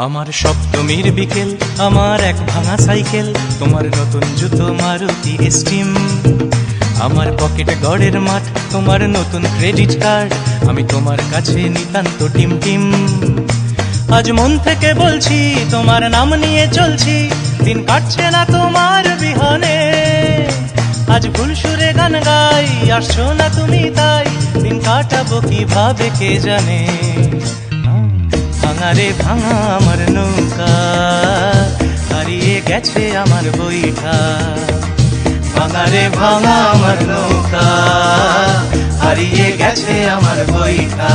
আমার সপ্তমীর বিকেল, আমার এক ভাঙা সাইকেল, তোমার নতুন জুতো মারুতি স্টিম, আমার পকেট গড়ের মাঠ, তোমার নতুন ক্রেডিট কার্ড, আমি তোমার কাছে নিতান্ত টিম টিম। আজ মন থেকে বলছি, তোমার নাম নিয়ে চলছি, দিন কাটছে না তোমার বিহনে। আজ ভুল সুরে গান গাই, আসছো না তুমি তাই, দিন কাটাবো কিভাবে কে জানে। ভাঙা রে ভাঙা আমার নৌকা, হারিয়ে গেছে আমার বইটা। ভাঙা রে ভাঙা আমার নৌকা, হারিয়ে গেছে আমার বইটা।